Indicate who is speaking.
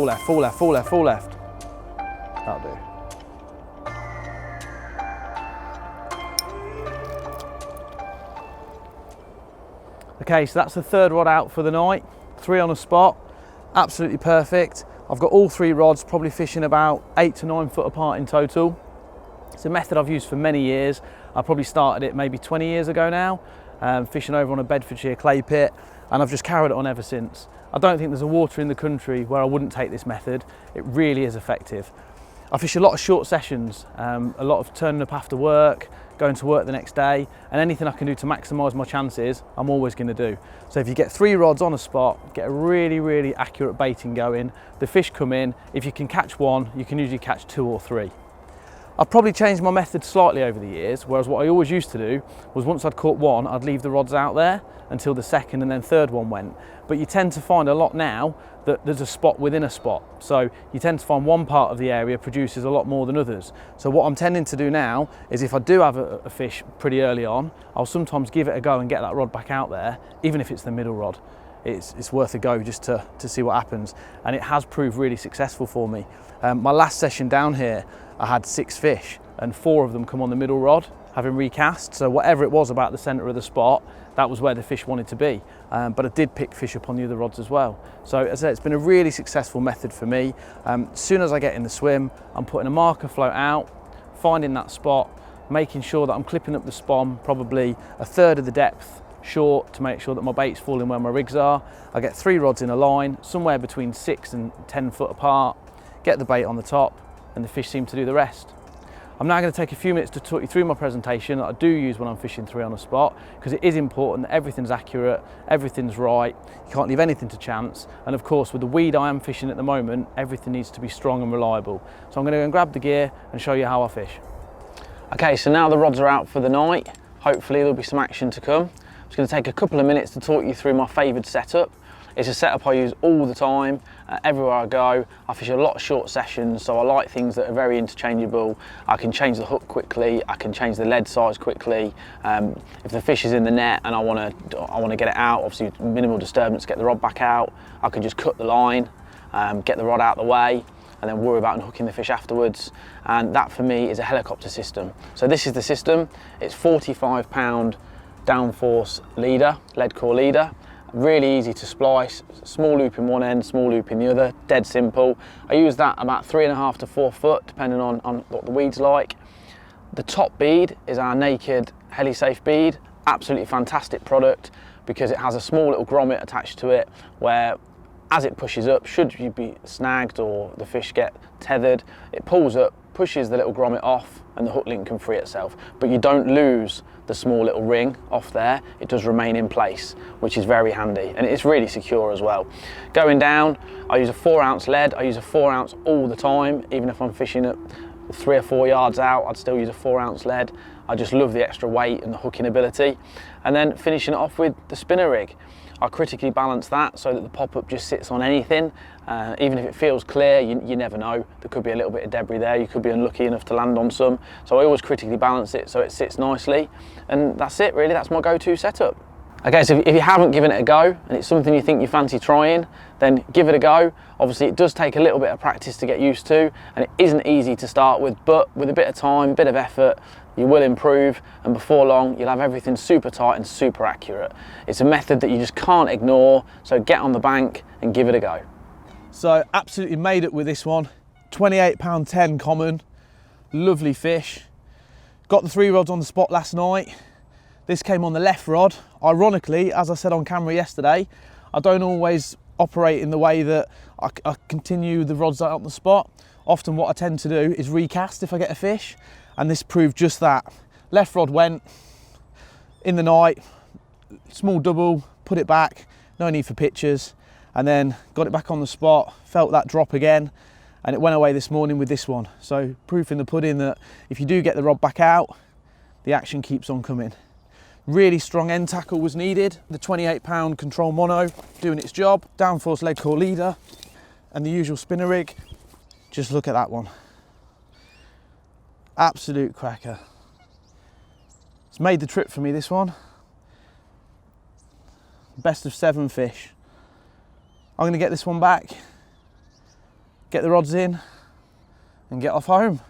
Speaker 1: full left, full left, full left, full left. That'll do. Okay, so that's the third rod out for the night. 3 on a spot, absolutely perfect. I've got all 3 rods, probably fishing about 8 to 9 foot apart in total. It's a method I've used for many years. I probably started it maybe 20 years ago now, fishing over on a Bedfordshire clay pit, and I've just carried it on ever since. I don't think there's a water in the country where I wouldn't take this method. It really is effective. I fish a lot of short sessions, a lot of turning up after work, going to work the next day, and anything I can do to maximise my chances, I'm always going to do. So if you get 3 rods on a spot, get a really accurate baiting going, the fish come in, if you can catch 1, you can usually catch 2 or 3. I've probably changed my method slightly over the years, whereas what I always used to do was once I'd caught 1, I'd leave the rods out there until the second and then third one went. But you tend to find a lot now that there's a spot within a spot. So you tend to find one part of the area produces a lot more than others. So what I'm tending to do now is if I do have a fish pretty early on, I'll sometimes give it a go and get that rod back out there, even if it's the middle rod. It's worth a go just to see what happens. And it has proved really successful for me. My last session down here, I had 6 fish and 4 of them come on the middle rod, having recast. So whatever it was about the centre of the spot, that was where the fish wanted to be. But I did pick fish up on the other rods as well. So as I said, it's been a really successful method for me. As soon as I get in the swim, I'm putting a marker float out, finding that spot, making sure that I'm clipping up the spawn probably a third of the depth short to make sure that my bait's falling where my rigs are. I get 3 rods in a line, somewhere between 6 and 10 foot apart, get the bait on the top, and the fish seem to do the rest. I'm now going to take a few minutes to talk you through my presentation that I do use when I'm fishing 3 on a spot, because it is important that everything's accurate, everything's right, you can't leave anything to chance, and of course with the weed I am fishing at the moment, everything needs to be strong and reliable. So I'm going to go and grab the gear and show you how I fish. Okay, so now the rods are out for the night, hopefully there'll be some action to come. I'm just going to take a couple of minutes to talk you through my favoured setup. It's a setup I use all the time, everywhere I go. I fish a lot of short sessions, so I like things that are very interchangeable. I can change the hook quickly, I can change the lead size quickly. If the fish is in the net and I want to get it out, obviously minimal disturbance, get the rod back out, I can just cut the line, get the rod out of the way, and then worry about unhooking the fish afterwards. And that for me is a helicopter system. So this is the system. It's 45-pound downforce leader, lead core leader. Really easy to splice, small loop in one end, small loop in the other, dead simple. I use that about 3.5 to 4 foot, depending on what the weed's like. The top bead is our naked HeliSafe bead, absolutely fantastic product because it has a small little grommet attached to it where as it pushes up, should you be snagged or the fish get tethered, it pulls up, pushes the little grommet off and the hook link can free itself. But you don't lose the small little ring off there, it does remain in place, which is very handy and it's really secure as well. Going down, I use a 4-ounce lead. I use a 4-ounce all the time, even if I'm fishing at 3 or 4 yards out, I'd still use a 4-ounce lead. I just love the extra weight and the hooking ability. And then finishing it off with the spinner rig. I critically balance that so that the pop-up just sits on anything. Even if it feels clear, you never know. There could be a little bit of debris there. You could be unlucky enough to land on some. So I always critically balance it so it sits nicely. And that's it really, that's my go-to setup. Okay, so if you haven't given it a go and it's something you think you fancy trying, then give it a go. Obviously it does take a little bit of practice to get used to and it isn't easy to start with, but with a bit of time, a bit of effort, you will improve and before long you'll have everything super tight and super accurate. It's a method that you just can't ignore, so get on the bank and give it a go. So absolutely made it with this one. £28.10 common, lovely fish. Got the 3 rods on the spot last night. This came on the left rod. Ironically, as I said on camera yesterday, I don't always operate in the way that I continue the rods out on the spot. Often what I tend to do is recast if I get a fish, and this proved just that. Left rod went in the night, small double, put it back, no need for pictures, and then got it back on the spot, felt that drop again, and it went away this morning with this one. So proof in the pudding that if you do get the rod back out, the action keeps on coming. Really strong end tackle was needed. The 28-pound control mono doing its job. Downforce lead core leader and the usual spinner rig. Just look at that one. Absolute cracker. It's made the trip for me, this one. Best of 7 fish. I'm going to get this one back, get the rods in and get off home.